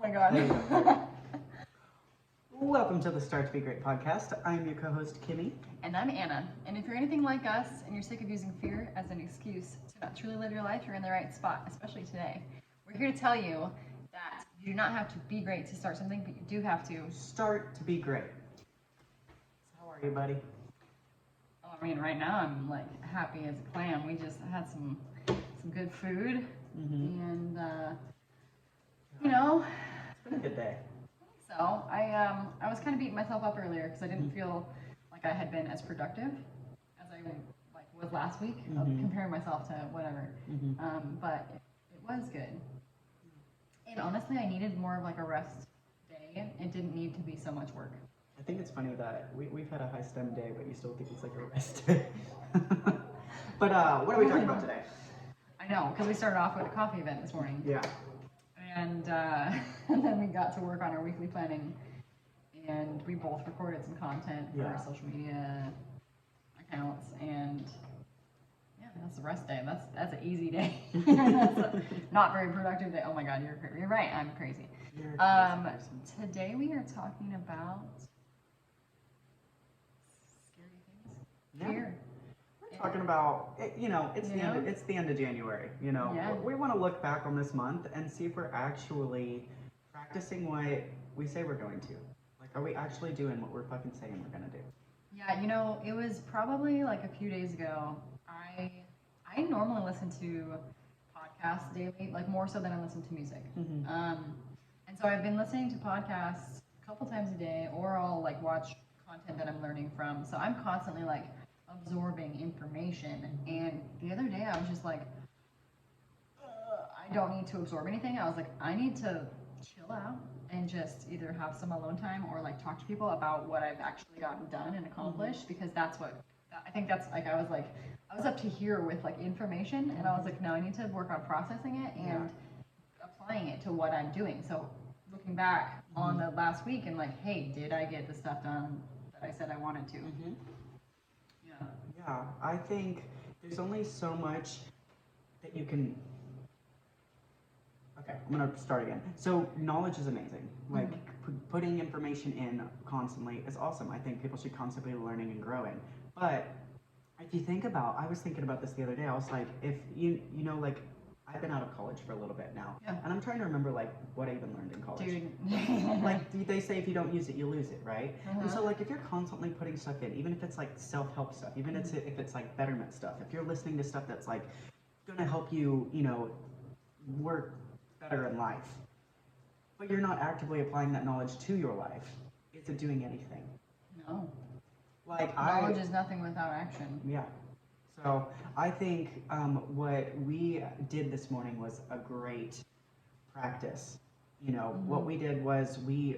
my God. Welcome to the Start to Be Great podcast. I'm your co-host, Kimmy. And I'm Anna. And if you're anything like us and you're sick of using fear as an excuse to not truly live your life, you're in the right spot, especially today. We're here to tell you that you do not have to be great to start something, but you do have to Start to be great. So how are you, buddy? Oh, I mean, right now I'm like happy as a clam. We just had some good food, and you know, It's been a good day. so I was kind of beating myself up earlier because I didn't feel like I had been as productive as I like was last week, of comparing myself to whatever. But it was good. And honestly, I needed more of like a rest day. It didn't need to be so much work. I think it's funny that we've had a high STEM day, but you still think it's like a rest day. But what are we talking about today? I know, because we started off with a coffee event this morning. Yeah. And then we got to work on our weekly planning, and we both recorded some content for our social media accounts, and yeah, that's the rest day. That's an easy day. That's a not very productive day. Oh my God, you're right. I'm crazy. You're a crazy person. Today we are talking about scary things. Yeah. Fear. We're talking about, it's the end of January, Yeah. We want to look back on this month and see if we're actually practicing what we say we're going to. Like, are we actually doing what we're fucking saying we're going to do? Yeah, it was probably like a few days ago. I normally listen to podcasts daily, like more so than I listen to music. And so I've been listening to podcasts a couple times a day, or I'll like watch content that I'm learning from. So I'm constantly like absorbing information. And the other day I was just like, I don't need to absorb anything. I was like, I need to chill out and just either have some alone time or like talk to people about what I've actually gotten done and accomplished, because that's what I think that's like. I was up to here with like information, and I was like, no, I need to work on processing it and applying it to what I'm doing. So looking back on the last week and like, hey, did I get the stuff done that I said I wanted to? Yeah, I think there's only so much that you can. Okay, I'm gonna start again. So knowledge is amazing. Like putting information in constantly is awesome. I think people should constantly be learning and growing. But if you think about, I was thinking about this the other day. I was like, if like I've been out of college for a little bit now, and I'm trying to remember like what I even learned in college. Dude. Like they say, if you don't use it, you lose it, right? And so like if you're constantly putting stuff in, even if it's like self-help stuff, even if it's like betterment stuff, if you're listening to stuff that's like gonna help you, work better in life, but you're not actively applying that knowledge to your life, is it doing anything? No. Like knowledge is nothing without action. Yeah. So I think what we did this morning was a great practice. What we did was we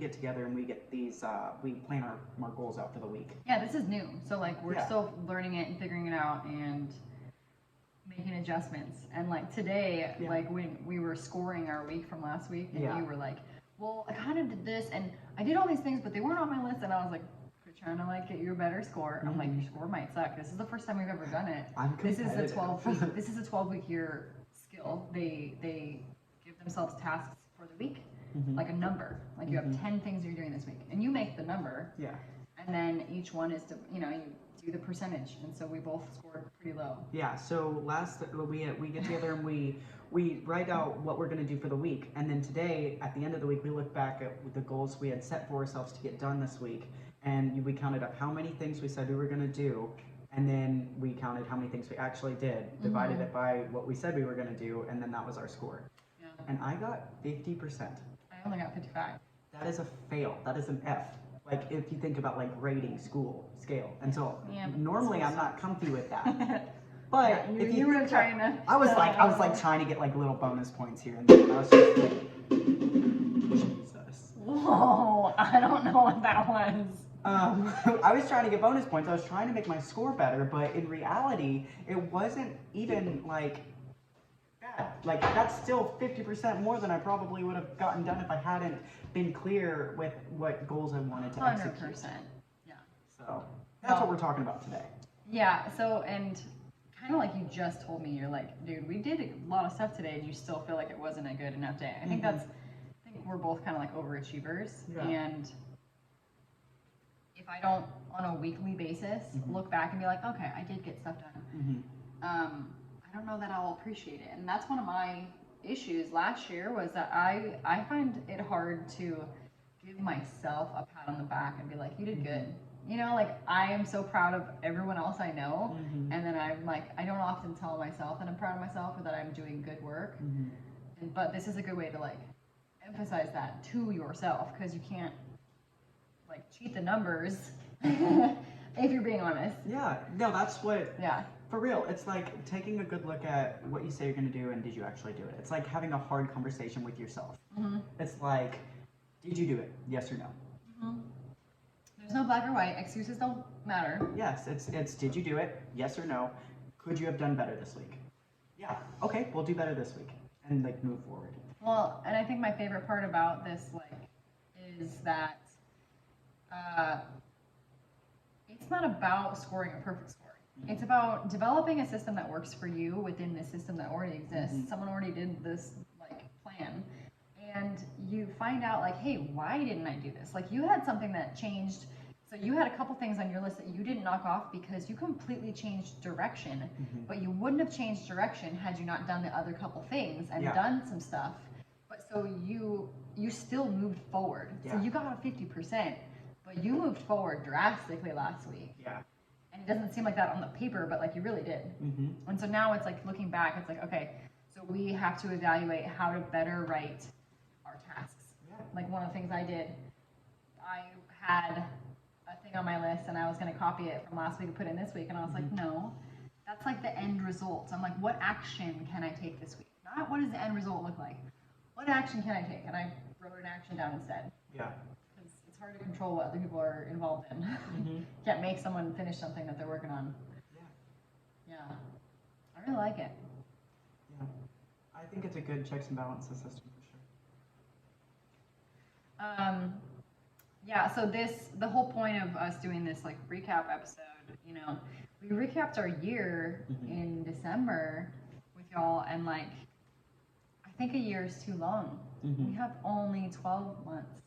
get together and we get these we plan our goals out for the week. Yeah, this is new. So like we're still learning it and figuring it out and making adjustments. And like today, like when we were scoring our week from last week, and you were like, well, I kind of did this and I did all these things, but they weren't on my list. And I was like, trying to like get you a better score. I'm like, your score might suck. This is the first time we've ever done it. This is a 12-week year skill. They give themselves tasks for the week, like a number. Like you have 10 things you're doing this week, and you make the number. Yeah. And then each one is to you do the percentage. And so we both scored pretty low. Yeah. So we get together and we write out what we're going to do for the week, and then today at the end of the week we look back at the goals we had set for ourselves to get done this week. And we counted up how many things we said we were going to do, and then we counted how many things we actually did, divided it by what we said we were going to do, and then that was our score. Yeah. And I got 50%. I only got 55. That is a fail. That is an F. Like if you think about like grading scale. And so normally I'm not comfy with that. But if you were trying to, I was like trying to get like little bonus points here and there. I was just like, Jesus. Whoa, I don't know what that was. I was trying to get bonus points. I was trying to make my score better, but in reality, it wasn't even like bad. Like that's still 50% more than I probably would have gotten done if I hadn't been clear with what goals I wanted to execute. 100%. Yeah. So that's what we're talking about today. Yeah. So and kind of like you just told me, you're like, dude, we did a lot of stuff today, and you still feel like it wasn't a good enough day. I think we're both kind of like overachievers, Yeah. and if I don't on a weekly basis look back and be like, okay, I did get stuff done, I don't know that I'll appreciate it. And that's one of my issues last year, was that I find it hard to give myself a pat on the back and be like, you did good. You know, like, I am so proud of everyone else I know, and then I'm like, I don't often tell myself that I'm proud of myself or that I'm doing good work, but this is a good way to like emphasize that to yourself, because you can't like cheat the numbers if you're being honest. Yeah, no, that's what, Yeah. for real, it's like taking a good look at what you say you're going to do and did you actually do it. It's like having a hard conversation with yourself. It's like, did you do it? Yes or no? There's no black or white. Excuses don't matter. Yes, it's did you do it? Yes or no? Could you have done better this week? Yeah. Okay, we'll do better this week, and like move forward. Well, and I think my favorite part about this, like, is that it's not about scoring a perfect score. It's about developing a system that works for you within the system that already exists. Someone already did this like plan, and you find out like, hey, why didn't I do this? Like, you had something that changed. So you had a couple things on your list that you didn't knock off because you completely changed direction, but you wouldn't have changed direction had you not done the other couple things and done some stuff. But so you still moved forward. So you got a 50%, but you moved forward drastically last week. Yeah. And it doesn't seem like that on the paper, but like you really did. And so now it's like looking back, it's like, okay, so we have to evaluate how to better write our tasks. Like one of the things I did, I had a thing on my list and I was going to copy it from last week and put it in this week, and I was like, no, that's like the end result. I'm like, what action can I take this week? Not what does the end result look like? What action can I take? And I wrote an action down instead. Yeah. Because it's hard to control what other people are involved in. You can't make someone finish something that they're working on. Yeah. I really like it. Yeah. I think it's a good checks and balances system for sure. Yeah, so the whole point of us doing this like recap episode, you know, we recapped our year in December with y'all, and like, I think a year is too long. We have only 12 months,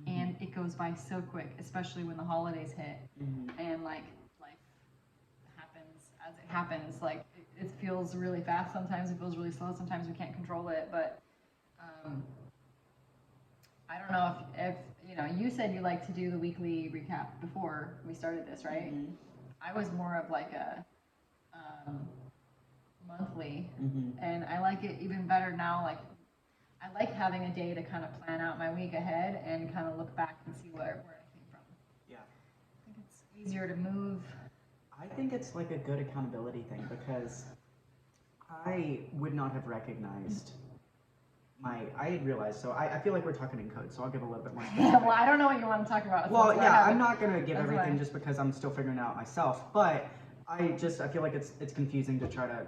and it goes by so quick, especially when the holidays hit, and like life happens as it happens. Like, it feels really fast sometimes, it feels really slow sometimes, we can't control it, but I don't know if you know, you said you like to do the weekly recap before we started this, right? I was more of like a monthly, and I like it even better now. Like, I like having a day to kind of plan out my week ahead and kind of look back and see where I came from. Yeah. I think it's easier to move. I think it's like a good accountability thing, because I would not have recognized I had realized, so I feel like we're talking in code, so I'll give a little bit more specific. Well, I don't know what you want to talk about. Well, yeah, I'm not going to give everything just because I'm still figuring it out myself, but I feel like it's confusing to try to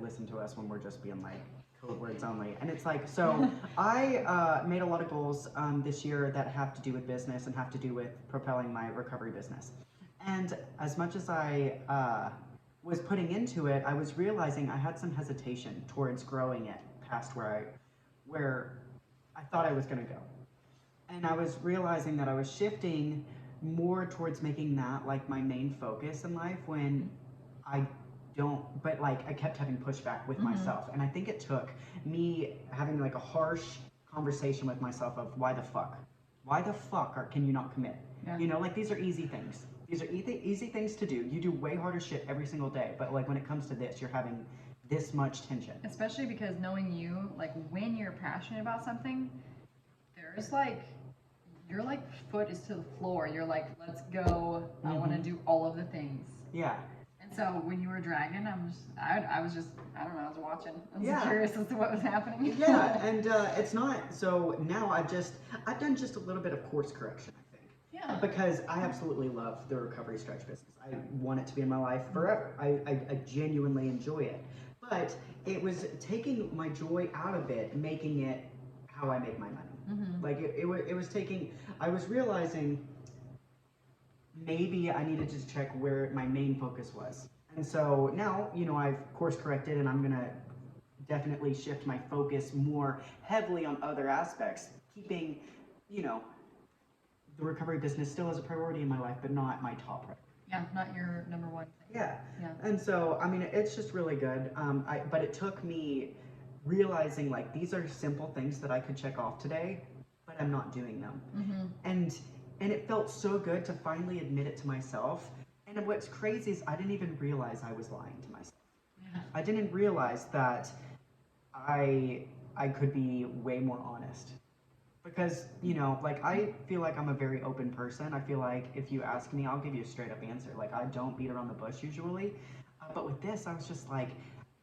listen to us when we're just being like code words only. And it's like, so I made a lot of goals this year that have to do with business and have to do with propelling my recovery business. And as much as I was putting into it, I was realizing I had some hesitation towards growing it past where I thought I was going to go. And I was realizing that I was shifting more towards making that like my main focus in life, when I kept having pushback with myself. And I think it took me having like a harsh conversation with myself of why the fuck can you not commit? You know, like, these are easy things. These are easy things to do. You do way harder shit every single day, but like when it comes to this, you're having this much tension. Especially because knowing you, like, when you're passionate about something, there's like, your like foot is to the floor. You're like, let's go. I want to do all of the things. Yeah. And so when you were dragging, I was I don't know, I was watching. I was curious as to what was happening. Yeah, and it's not, so now I've done just a little bit of course correction, I think. Yeah. Because I absolutely love the recovery stretch business. I want it to be in my life forever. I genuinely enjoy it. But it was taking my joy out of it, making it how I make my money. Like, it was taking, I was realizing maybe I needed to check where my main focus was. And so now, you know, I've course corrected, and I'm going to definitely shift my focus more heavily on other aspects, keeping, you know, the recovery business still as a priority in my life, but not my top priority. Yeah, not your number one thing. Yeah. Yeah. And so, I mean, it's just really good. But it took me realizing, like, these are simple things that I could check off today, but I'm not doing them. Mm-hmm. And it felt so good to finally admit it to myself. And what's crazy is I didn't even realize I was lying to myself. Yeah. I didn't realize that I could be way more honest. Because, you know, like, I feel like I'm a very open person. I feel like if you ask me, I'll give you a straight up answer. Like, I don't beat around the bush usually. But with this, I was just like,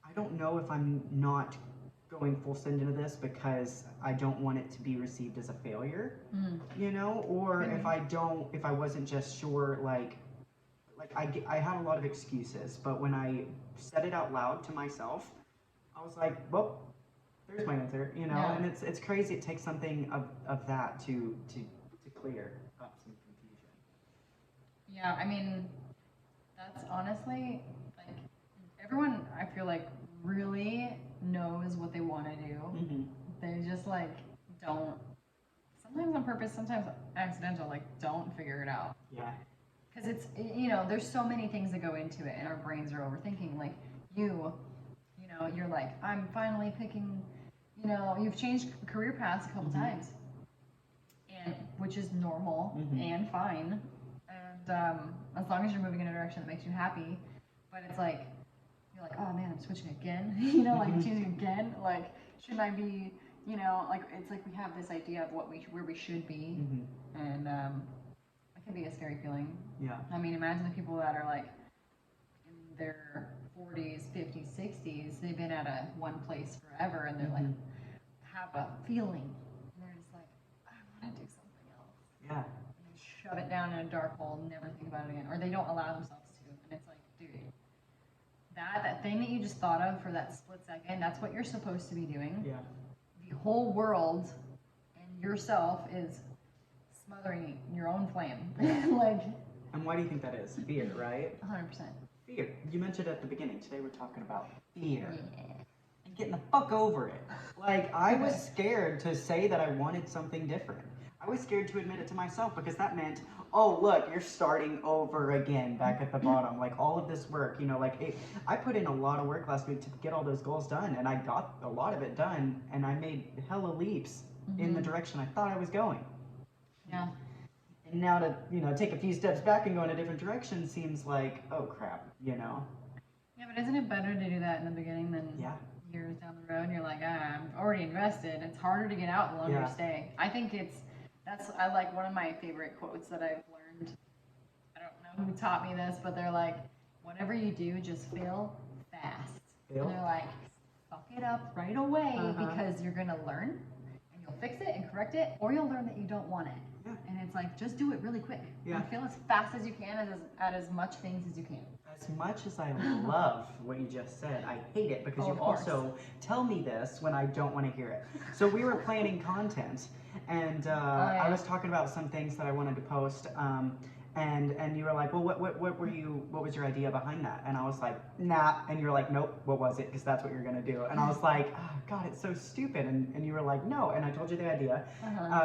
I don't know if I'm not going full send into this because I don't want it to be received as a failure, you know? Or if I wasn't just sure, like I had a lot of excuses. But when I said it out loud to myself, I was like, well, there's my answer, you know. Yeah. And it's crazy. It takes something of that to clear up some confusion. Yeah, I mean, that's honestly, like, everyone, I feel like, really knows what they want to do. Mm-hmm. They just, like, don't, sometimes on purpose, sometimes accidental, like, don't figure it out. Yeah. Because it's, you know, there's so many things that go into it, and our brains are overthinking. Like, you know, you're like, I'm finally picking, you know, you've changed career paths a couple times, and which is normal and fine, and as long as you're moving in a direction that makes you happy. But it's like, you're like, oh man, I'm switching again, you know, like changing again. Like, shouldn't I be, you know, like, it's like we have this idea of where we should be, and it can be a scary feeling. Yeah. I mean, imagine the people that are like in their 40s, 50s, 60s, they've been at one place forever, and they're like, have a feeling, and they're just like, I want to do something else. Yeah. And they shove it down in a dark hole, never think about it again, or they don't allow themselves to. And it's like, dude, that thing that you just thought of for that split second, that's what you're supposed to be doing. Yeah. The whole world and yourself is smothering your own flame. Like, and why do you think that is? Fear, right? 100%. Fear. You mentioned at the beginning. Today we're talking about fear. Yeah. And getting the fuck over it. Like, I was scared to say that I wanted something different. I was scared to admit it to myself because that meant, oh, look, you're starting over again back at the bottom. Like, all of this work, you know, like, I put in a lot of work last week to get all those goals done, and I got a lot of it done, and I made hella leaps in the direction I thought I was going. Yeah. And now to, you know, take a few steps back and go in a different direction seems like, oh crap, you know? Yeah, but isn't it better to do that in the beginning than years down the road? You're like, I'm already invested. It's harder to get out the longer you stay. I think I like one of my favorite quotes that I've learned. I don't know who taught me this, but they're like, whatever you do, just fail fast. Fail? And they're like, fuck it up right away because you're going to learn and you'll fix it and correct it, or you'll learn that you don't want it. Yeah. And it's like, just do it really quick. Yeah. And feel as fast as you can at as much things as you can. As much as I love what you just said, I hate it because you also tell me this when I don't want to hear it. So we were planning content, and I was talking about some things that I wanted to post, and you were like, well, what was your idea behind that? And I was like, nah. And you're like, nope, what was it? Because that's what you're gonna do. And I was like, oh, God, it's so stupid. And you were like, no. And I told you the idea.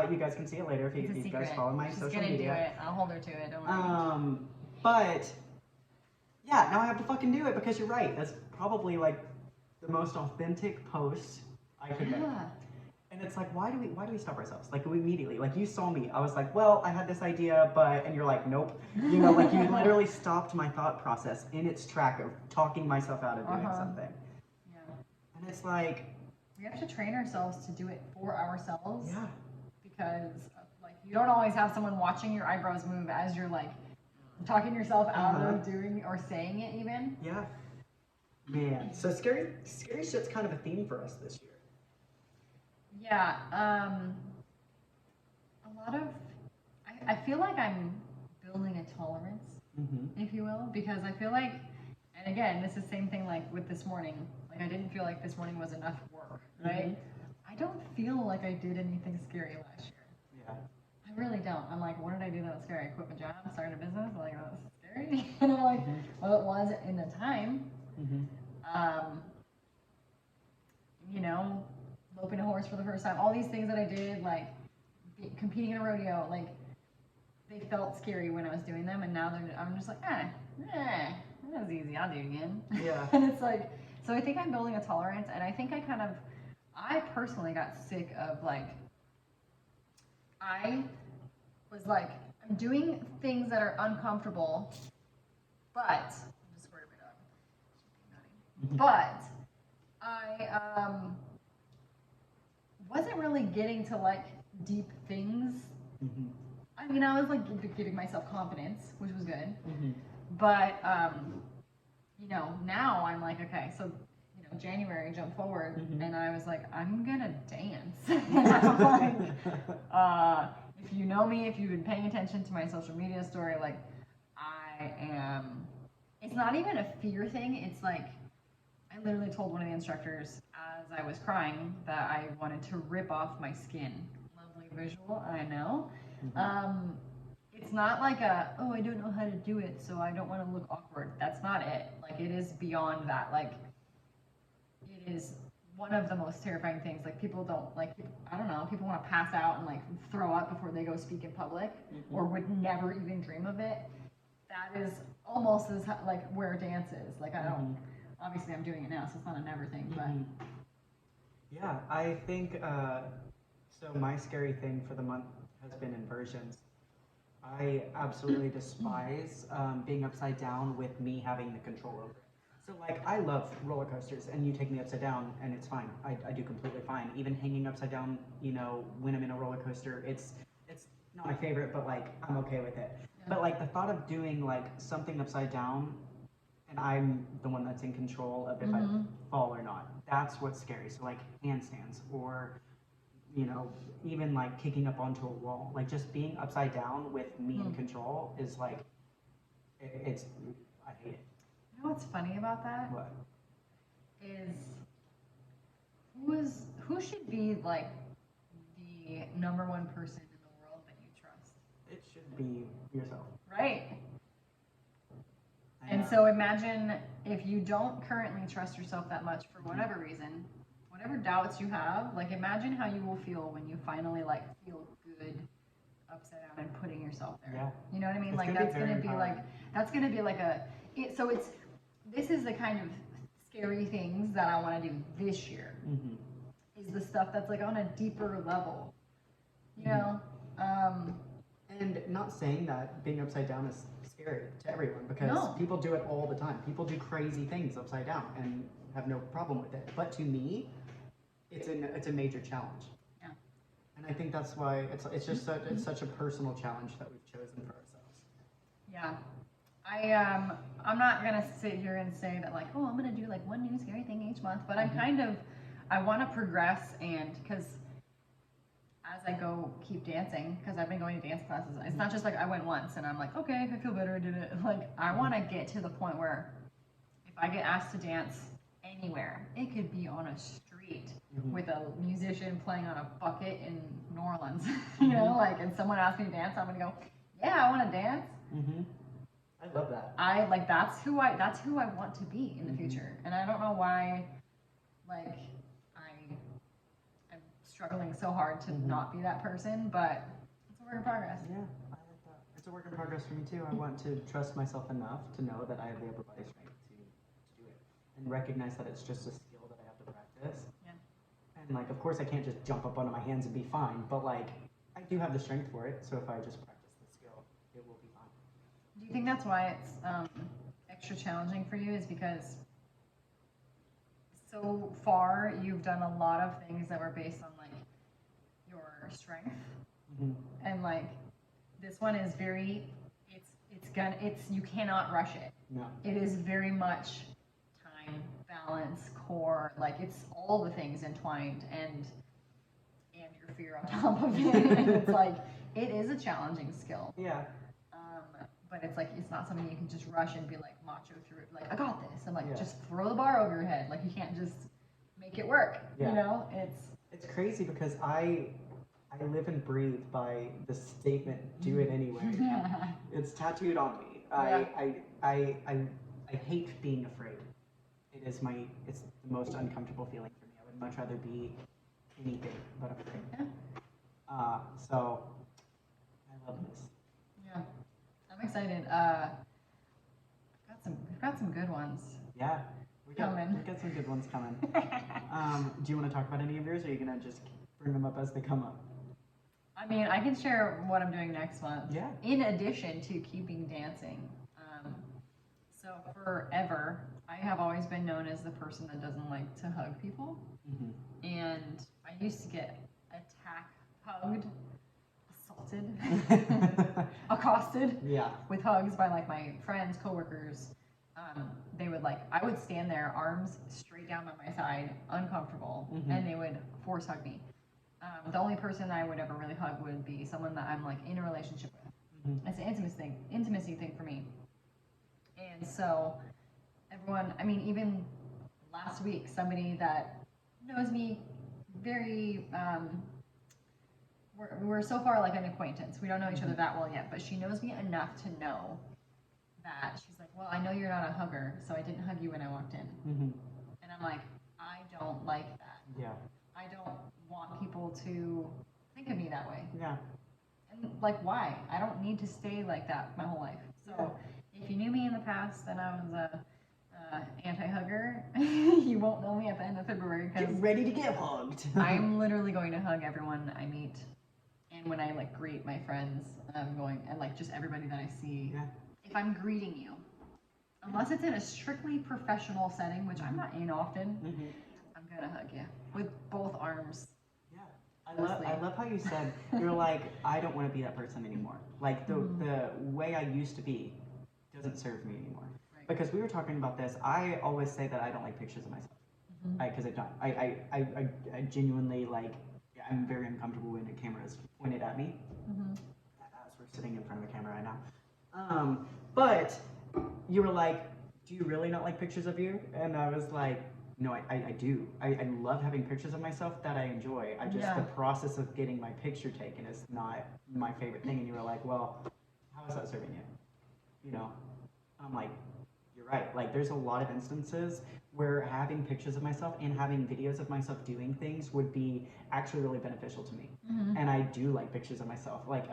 You guys can see it later if you guys follow my social media. She's gonna do it. I'll hold her to it. Don't worry. But yeah, now I have to fucking do it because you're right. That's probably like the most authentic post I could make. And it's like, why do we stop ourselves? Like, we immediately, like, you saw me. I was like, well, I had this idea, but, and you're like, nope. You know, like, you literally stopped my thought process in its track of talking myself out of doing something. Yeah. And it's like, we have to train ourselves to do it for ourselves. Yeah. Because, like, you don't always have someone watching your eyebrows move as you're, like, talking yourself out of doing or saying it even. Yeah. Man. So scary shit's kind of a theme for us this year. Yeah, a lot of, I feel like I'm building a tolerance, if you will, because I feel like, and again, this is the same thing like with this morning, like I didn't feel like this morning was enough work, right? I don't feel like I did anything scary last year. Yeah. I really don't. I'm like, what did I do that was scary? I quit my job, started a business, like, that was scary. And I'm like, well, it was in the time. you know, loping a horse for the first time, all these things that I did, like competing in a rodeo, like they felt scary when I was doing them, and now I'm just like, that was easy, I'll do it again. Yeah. And it's like, so I think I'm building a tolerance, and I think I personally got sick of like, I was like, I'm doing things that are uncomfortable, but I'm just worried about it. But I wasn't really getting to like deep things. Mm-hmm. I mean, I was like giving myself confidence, which was good. Mm-hmm. But you know, now I'm like, okay, so you know, January jump forward, and I was like, I'm gonna dance. And I'm like, if you know me, if you've been paying attention to my social media story, like I am. It's not even a fear thing. It's like I literally told one of the instructors as I was crying that I wanted to rip off my skin. Lovely visual, I know. It's not like oh, I don't know how to do it, so I don't want to look awkward. That's not it. Like, it is beyond that. Like, it is one of the most terrifying things. Like, people don't, like, I don't know, people want to pass out and, like, throw up before they go speak in public, or would never even dream of it. That is almost as, like, where dance is. Like, I don't, obviously I'm doing it now, so it's not a never thing, but. Yeah, I think, so my scary thing for the month has been inversions. I absolutely despise being upside down with me having the control over it. So, like, I love roller coasters, and you take me upside down, and it's fine. I do completely fine. Even hanging upside down, you know, when I'm in a roller coaster, it's not my favorite, but, like, I'm okay with it. Yeah. But, like, the thought of doing, like, something upside down, and I'm the one that's in control of if I fall or not, that's what's scary. So, like, handstands, or you know, even like kicking up onto a wall, like just being upside down with me in control is like, it's, I hate it. You know what's funny about that? What? Is who should be like the number one person in the world that you trust? It should be yourself. Right. And so imagine if you don't currently trust yourself that much for whatever reason, whatever doubts you have, like imagine how you will feel when you finally like feel good upside down and putting yourself there. Yeah. You know what I mean? It's like that's gonna be like so this is the kind of scary things that I want to do this year. Is the stuff that's like on a deeper level. You know? And not saying that being upside down is scary to everyone, because people do it all the time. People do crazy things upside down and have no problem with it. But to me, it's a major challenge. Yeah. And I think that's why it's just such a personal challenge that we've chosen for ourselves. Yeah. I'm not gonna sit here and say that like, oh, I'm gonna do like one new scary thing each month, but I want to progress, and because as I go keep dancing, because I've been going to dance classes, it's not just like I went once and I'm like, okay, I feel better, I did it. Like, I want to get to the point where if I get asked to dance anywhere, it could be on a street with a musician playing on a bucket in New Orleans, you know, like, and someone asks me to dance, I'm gonna go, yeah, I want to dance. I love that. That's who I want to be in the future, and I don't know why, like, I'm struggling so hard to not be that person, but it's a work in progress. Yeah, I like that. It's a work in progress for me too. I want to trust myself enough to know that I have the upper body strength to do it, and recognize that it's just a skill that I have to practice. Yeah. And like, of course, I can't just jump up onto my hands and be fine, but like, I do have the strength for it. So if I just practice the skill, it will be fine. Do you think that's why it's extra challenging for you? Is because so far you've done a lot of things that were based on like your strength, and like this one is very, you cannot rush it. No. It is very much time, balance, core, like it's all the things entwined, and your fear on top of it. And it's like, it is a challenging skill. Yeah. But it's like, it's not something you can just rush and be like macho through it, like I got this, and like just throw the bar over your head. Like, you can't just make it work. You know, it's crazy because I live and breathe by the statement, do it anyway. Yeah. It's tattooed on me. I hate being afraid. It's the most uncomfortable feeling for me. I would would much rather be anything but afraid. Yeah. So I love this. Yeah, I'm excited. We've got some good ones. Yeah, we got some good ones coming. Do you want to talk about any of yours, or are you gonna just bring them up as they come up? I mean, I can share what I'm doing next month. Yeah. In addition to keeping dancing. So forever, I have always been known as the person that doesn't like to hug people. Mm-hmm. And I used to get hugged, assaulted, accosted with hugs by like my friends, coworkers. They would I would stand there, arms straight down by my side, uncomfortable, mm-hmm. and they would force hug me. The only person I would ever really hug would be someone that I'm like in a relationship with. Mm-hmm. It's an intimacy thing for me. And so everyone, I mean, even last week, somebody that knows me very, we're so far like an acquaintance. We don't know each other that well yet, but she knows me enough to know that she's like, well, I know you're not a hugger, so I didn't hug you when I walked in. Mm-hmm. And I'm like, I don't like that. Yeah. I don't want people to think of me that way. Yeah. And like, why? I don't need to stay like that my whole life. So if you knew me in the past, then I was a anti-hugger. You won't know me at the end of February. Get ready to get hugged. I'm literally going to hug everyone I meet, and when I like greet my friends, I'm going and like just everybody that I see. Yeah. If I'm greeting you, unless it's in a strictly professional setting, which I'm not in often, mm-hmm. I'm gonna hug you with both arms. Yeah, I love how you said you're like, I don't want to be that person anymore. Like the way I used to be doesn't serve me anymore. Right. Because we were talking about this. I always say that I don't like pictures of myself because mm-hmm. I genuinely I'm very uncomfortable when a camera is pointed at me. Mm-hmm. As we're sitting in front of a camera right now. But you were like, do you really not like pictures of you? And I was like, no, I do. I love having pictures of myself that I enjoy. The process of getting my picture taken is not my favorite thing. And you were like, well, how is that serving you? You know? I'm like, you're right. Like, there's a lot of instances where having pictures of myself and having videos of myself doing things would be actually really beneficial to me. Mm-hmm. And I do like pictures of myself. Like,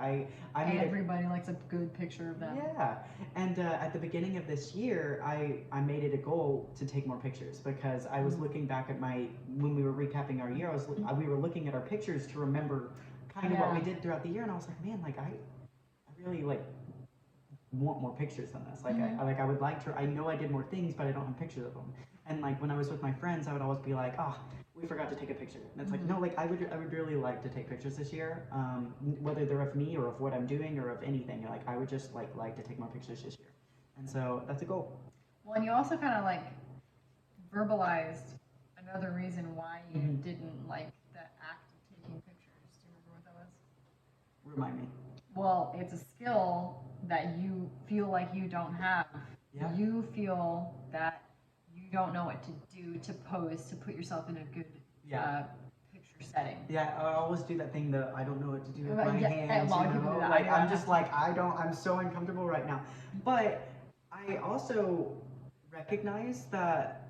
everybody likes a good picture of them. Yeah. And at the beginning of this year, I made it a goal to take more pictures because I was looking back at when we were recapping our year, we were looking at our pictures to remember kind of what we did throughout the year. And I was like, man, like, I really want more pictures than this. Like, mm-hmm. I would like to, I know I did more things, but I don't have pictures of them. And like, when I was with my friends, I would always be like, oh, we forgot to take a picture. And it's mm-hmm. like, no, like, I would really like to take pictures this year, whether they're of me or of what I'm doing or of anything. Like, I would just like to take more pictures this year. And so that's a goal. Well, and you also kind of verbalized another reason why you mm-hmm. didn't like the act of taking pictures. Do you remember what that was? Remind me. Well, it's a skill that you feel like you don't have. Yeah. You feel that you don't know what to do to pose, to put yourself in a good picture setting. Yeah, I always do that thing that I don't know what to do with my hands. I'm just like, I'm so uncomfortable right now. But I also recognize that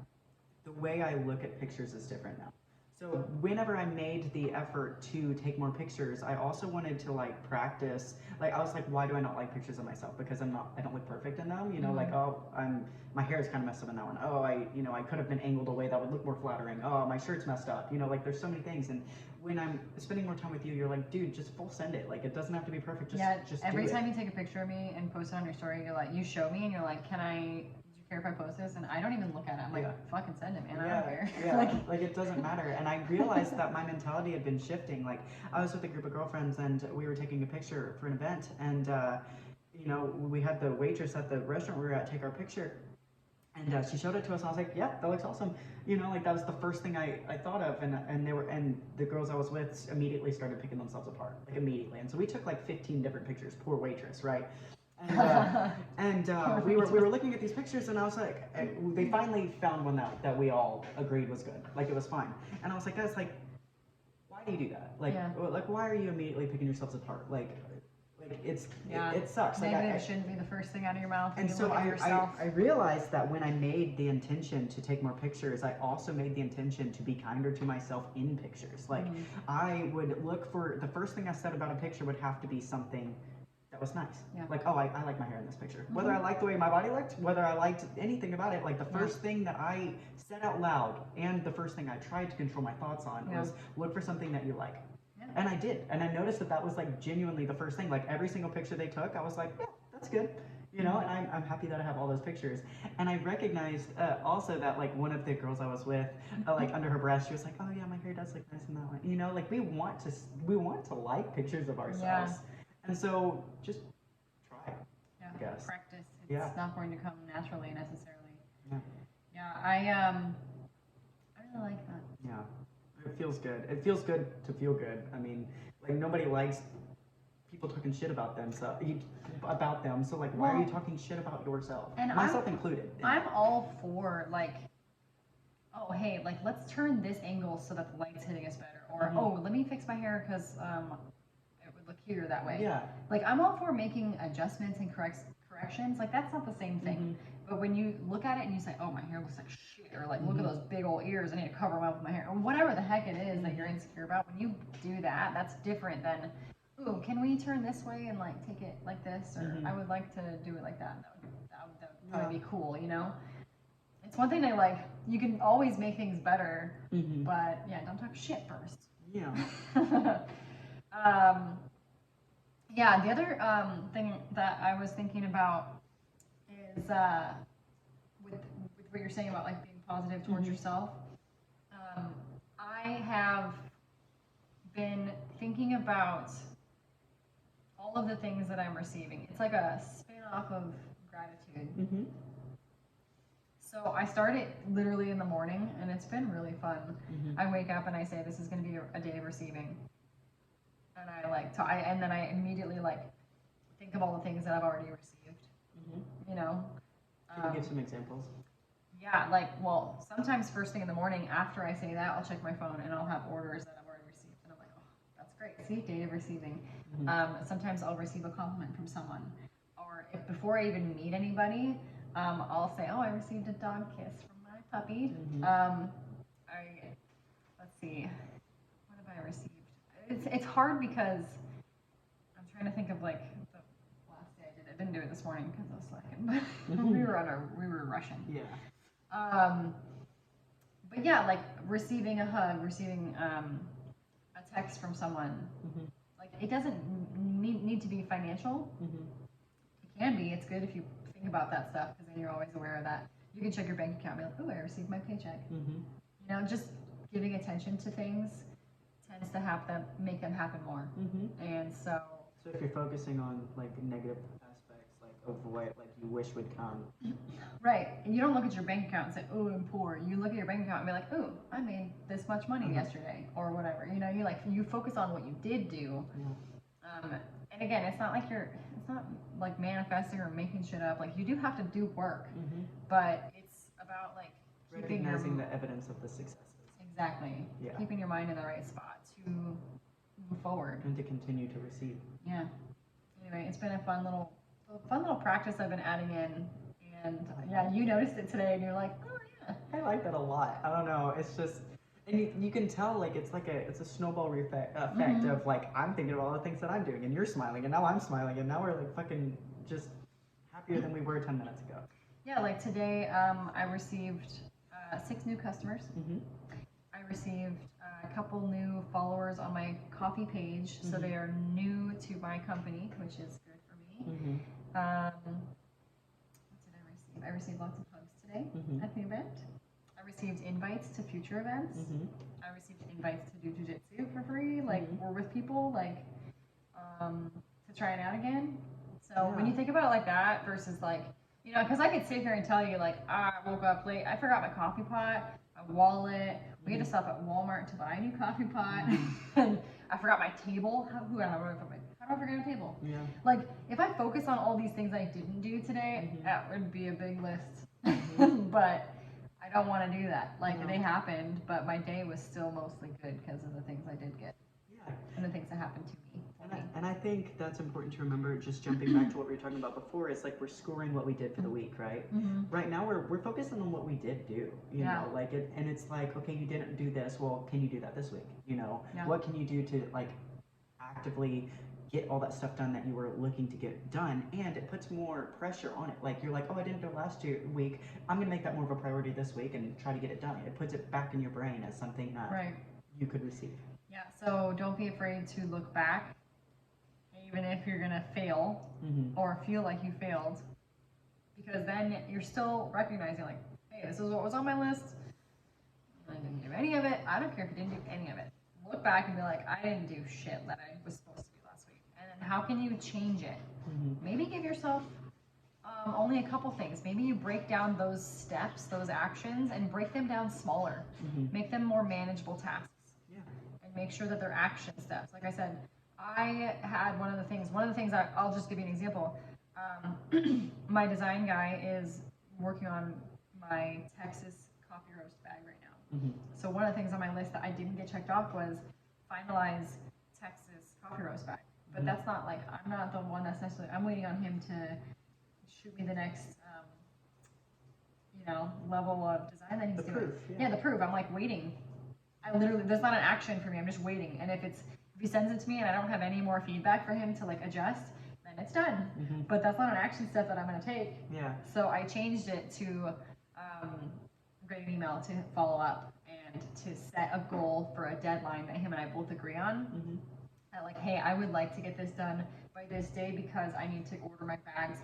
the way I look at pictures is different now. So whenever I made the effort to take more pictures, I also wanted to practice. I was like, why do I not like pictures of myself? Because I don't look perfect in them. You know, mm-hmm. My hair is kind of messed up in that one. Oh, I could have been angled a way that would look more flattering. Oh, my shirt's messed up. You know, there's so many things. And when I'm spending more time with you, you're like, dude, just full send it. It doesn't have to be perfect. Just every time you take a picture of me and post it on your story, you're like, you show me and you're like, care if I post this? And I don't even look at it. I'm like, fucking send it, man. I don't care. Yeah, it doesn't matter. And I realized that my mentality had been shifting. I was with a group of girlfriends and we were taking a picture for an event. And, we had the waitress at the restaurant we were at take our picture. And she showed it to us and I was like, yeah, that looks awesome. That was the first thing I thought of. And the girls I was with immediately started picking themselves apart, immediately. And so we took 15 different pictures. Poor waitress, right? And we were looking at these pictures and I was like, they finally found one that we all agreed was good. It was fine. And I was like, guys, why do you do that? Why are you immediately picking yourselves apart? Like it sucks. Negative shouldn't be the first thing out of your mouth. And so I realized that when I made the intention to take more pictures, I also made the intention to be kinder to myself in pictures. Like I would look for, the first thing I said about a picture would have to be something that was nice. Yeah. Like, oh, I like my hair in this picture. Whether I liked the way my body looked, whether I liked anything about it, like the first thing that I said out loud and the first thing I tried to control my thoughts on was look for something that you like. And I did, and I noticed that was like genuinely the first thing. Like every single picture they took, I was like, yeah, that's good, you know. And I'm happy that I have all those pictures. And I recognized also that like one of the girls I was with, like under her breath, she was like, oh yeah, my hair does look nice in that one. You know, like we want to like pictures of ourselves, and so just try. Yeah, I guess. Practice. It's not going to come naturally necessarily. Yeah, I really like that. Yeah. It feels good. It feels good to feel good. I mean, like nobody likes people talking shit about them. So like, why are you talking shit about yourself? And myself included. I'm all for like, oh hey, like let's turn this angle so that the light's hitting us better, or oh let me fix my hair because it would look cuter that way. Yeah. Like I'm all for making adjustments and corrections. Like that's not the same thing. But when you look at it and you say, oh, my hair looks like shit, or like, look at those big old ears, I need to cover them up with my hair, or whatever the heck it is that you're insecure about, when you do that, that's different than, ooh, can we turn this way and like take it like this, or I would like to do it like that. That would probably be cool, you know? It's one thing to like, you can always make things better, but yeah, don't talk shit first. Yeah. Yeah, the other thing that I was thinking about is with what you're saying about like being positive towards yourself. I have been thinking about all of the things that I'm receiving. It's like a spin-off of gratitude. So I start it literally in the morning, and it's been really fun. I wake up and I say, this is going to be a day of receiving. And I like and then I immediately like think of all the things that I've already received. You know, can you give some examples? Yeah, like, well, sometimes first thing in the morning after I say that, I'll check my phone and I'll have orders that I've already received, and I'm like, oh, that's great. See, date of receiving. Sometimes I'll receive a compliment from someone, or if before I even meet anybody, I'll say, oh, I received a dog kiss from my puppy. Let's see, what have I received? It's hard because I'm trying to think of like the last day I did it. I didn't do it this morning because I was slacking, but we were rushing. Yeah. But yeah, like receiving a hug, receiving a text from someone. Like it doesn't need to be financial. It can be. It's good if you think about that stuff because then you're always aware of that. You can check your bank account and be like, oh, I received my paycheck. You know, just giving attention to things tends to make them happen more. And so if you're focusing on like negative aspects, like of what like you wish would come, right? And you don't look at your bank account and say, oh, I'm poor. You look at your bank account and be like, oh, I made this much money yesterday, or whatever. You know, you focus on what you did do. And again, it's not like manifesting or making shit up. Like you do have to do work, but it's about like recognizing the evidence of the successes. Exactly. Yeah. Keeping your mind in the right spot to move forward and to continue to receive. Yeah. Anyway, it's been a fun little practice I've been adding in, and yeah, you noticed it today, and you're like, oh yeah. I like that a lot. I don't know. It's just, and you can tell like it's a snowball effect of like I'm thinking of all the things that I'm doing, and you're smiling, and now I'm smiling, and now we're like fucking just happier than we were 10 minutes ago. Yeah, like today, I received 6 new customers. I received a couple new followers on my coffee page, so they are new to my company, which is good for me. What did I receive? I received lots of hugs today at the event. I received invites to future events. I received invites to do jiu-jitsu for free, like or with people, like to try it out again. So when you think about it like that versus like, you know, because I could sit here and tell you like, I woke up late, I forgot my coffee pot, my wallet. We had to stop at Walmart to buy a new coffee pot. And I forgot my table. How do I forget a table? Yeah. Like, if I focus on all these things I didn't do today, that would be a big list. But I don't want to do that. Like, they happened, but my day was still mostly good because of the things I did get. Yeah. And the things that happened to me. And I I think that's important to remember, just jumping back to what we were talking about before, is like we're scoring what we did for the week, right? Right now we're focusing on what we did do, you know, like it, and it's like, okay, you didn't do this, well, can you do that this week? You know, what can you do to like actively get all that stuff done that you were looking to get done, and it puts more pressure on it. Like you're like, oh, I didn't do it last week, I'm gonna make that more of a priority this week and try to get it done. It puts it back in your brain as something that you could receive. Yeah, so don't be afraid to look back, even if you're gonna fail or feel like you failed, because then you're still recognizing like, hey, this is what was on my list. I didn't do any of it. I don't care if you didn't do any of it. Look back and be like, I didn't do shit that I was supposed to do last week. And then how can you change it? Maybe give yourself only a couple things. Maybe you break down those steps, those actions, and break them down smaller. Make them more manageable tasks. And make sure that they're action steps. Like I said, I had one of the things that I'll just give you an example. My design guy is working on my Texas coffee roast bag right now. So one of the things on my list that I didn't get checked off was finalize Texas coffee roast bag. But that's not like, I'm not the one that's necessarily, I'm waiting on him to shoot me the next, level of design that he's doing. The proof. I'm like waiting. I literally, there's not an action for me. I'm just waiting. And if he sends it to me and I don't have any more feedback for him to like adjust, then it's done. But that's not an action step that I'm going to take. So I changed it to write an email to follow up and to set a goal for a deadline that him and I both agree on. That like, hey, I would like to get this done by this day because I need to order my bags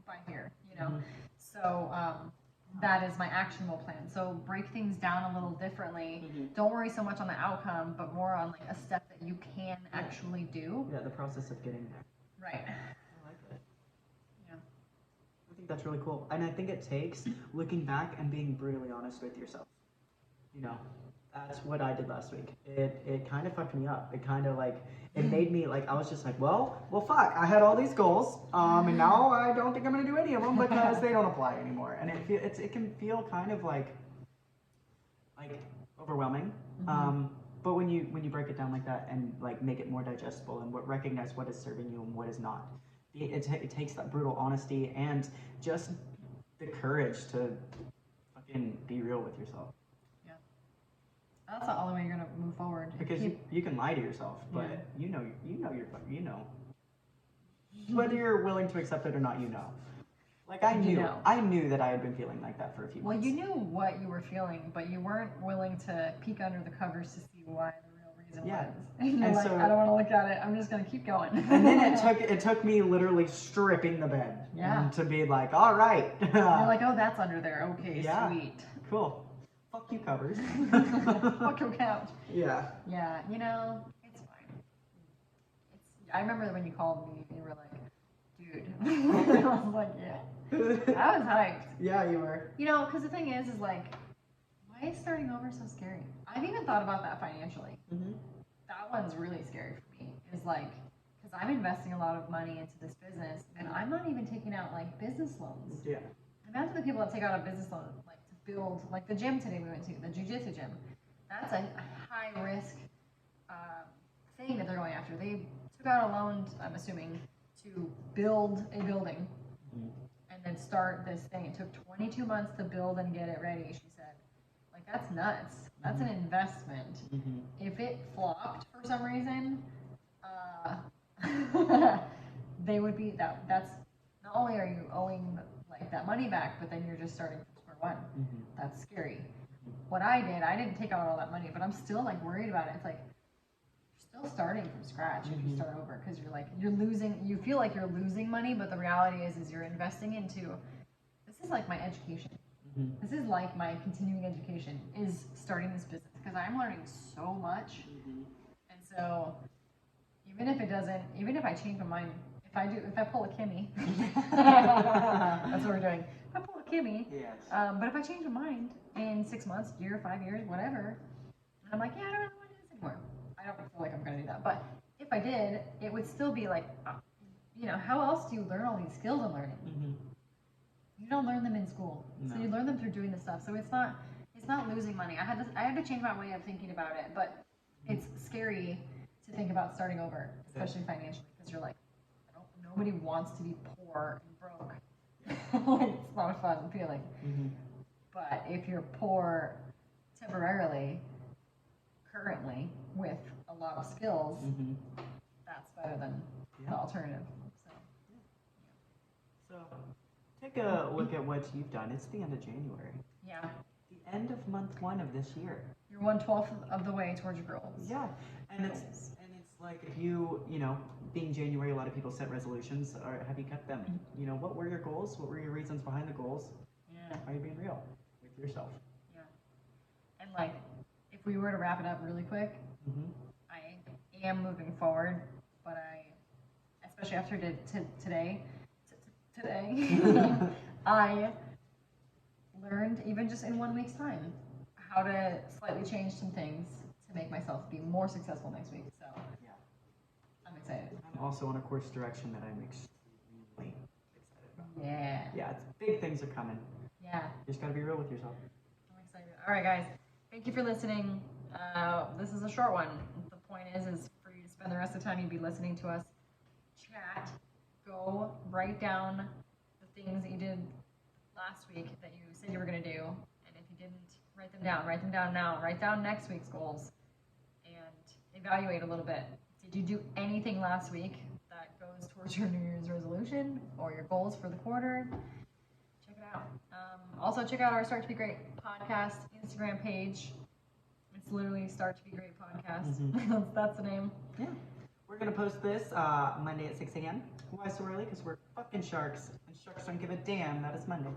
by here, you know? So that is my actionable plan. So break things down a little differently. Don't worry so much on the outcome, but more on like a step that you can actually do. The process of getting there. Right. I like it. I think that's really cool. And I think it takes looking back and being brutally honest with yourself. You know, that's what I did last week. It kind of fucked me up. It kind of like, it made me like, I was just like, well, fuck, I had all these goals, and now I don't think I'm gonna do any of them because they don't apply anymore. And it can feel kind of like overwhelming. But when you break it down like that and like make it more digestible and recognize what is serving you and what is not, it takes that brutal honesty and just the courage to fucking be real with yourself. That's the only way you're gonna move forward. Because you can lie to yourself, but you know whether you're willing to accept it or not. Like I knew that I had been feeling like that for a few months. Well, you knew what you were feeling, but you weren't willing to peek under the covers to see why the real reason was. And you're like, I don't want to look at it. I'm just gonna keep going. And then it took me literally stripping the bed. To be like, all right. You're like, oh, that's under there. Okay, sweet. Cool. Fuck you, covers. Fuck your couch. Yeah, it's fine. I remember when you called me, you were like, dude. I was like, yeah. I was hyped. Yeah, you were. Because the thing is like, why is starting over so scary? I've even thought about that financially. That one's really scary for me. Is like, because I'm investing a lot of money into this business, and I'm not even taking out like business loans. Imagine the people that take out a business loan, like to build, like the gym today we went to, the jiu-jitsu gym. That's a high risk thing that they're going after. They took out a loan, I'm assuming, to build a building and then start this thing. It took 22 months to build and get it ready, she said. Like, that's nuts. That's an investment. If it flopped for some reason, they would be, that's, not only are you owing like that money back, but then you're just starting from square one. That's scary. What I didn't take out all that money, but I'm still like worried about it. It's like, you're still starting from scratch if you start over, because you feel like you're losing money, but the reality is you're investing into, this is like my education. This is like my continuing education, is starting this business, because I'm learning so much. And so even if I change my mind, if I pull a Kimmy, that's what we're doing. If I pull a Kimmy, but if I change my mind in 6 months, year, 5 years, whatever, and I'm like, yeah, I don't really want to do this anymore. I don't feel like I'm going to do that. But if I did, it would still be like, how else do you learn all these skills I'm learning? You don't learn them in school. No. So you learn them through doing this stuff. So it's not losing money. I had to change my way of thinking about it, but it's scary to think about starting over, especially financially, because you're like, nobody wants to be poor and broke. Like, it's not a fun feeling. Mm-hmm. But if you're poor temporarily, currently, with a lot of skills, mm-hmm. that's better than the alternative. So take a look at what you've done. It's the end of January. Yeah. The end of month 1 of this year. You're 1/12 of the way towards your goals. Yeah, and it's like if you being January, a lot of people set resolutions. Or have you kept them? What were your goals? What were your reasons behind the goals? Yeah. Are you being real with yourself? Yeah. And like, if we were to wrap it up really quick, mm-hmm. I am moving forward, but especially after today, I learned, even just in 1 week's time, how to slightly change some things to make myself be more successful next week. So yeah, I'm excited. I'm also on a course direction that I'm extremely excited about. Yeah. Yeah, big things are coming. Yeah. You just gotta be real with yourself. I'm excited. All right, guys. Thank you for listening. This is a short one. The point is for you to spend the rest of the time you'd be listening to us chat. Go write down the things that you did last week that you said you were going to do, and if you didn't, write them down now, write down next week's goals, and evaluate a little bit. Did you do anything last week that goes towards your New Year's resolution or your goals for the quarter? Check it out. Also, check out our Start to Be Great podcast Instagram page. It's literally Start to Be Great podcast. Mm-hmm. That's the name. Yeah. We're going to post this Monday at 6 a.m. Why so early? Because we're fucking sharks, and sharks don't give a damn that it's Monday.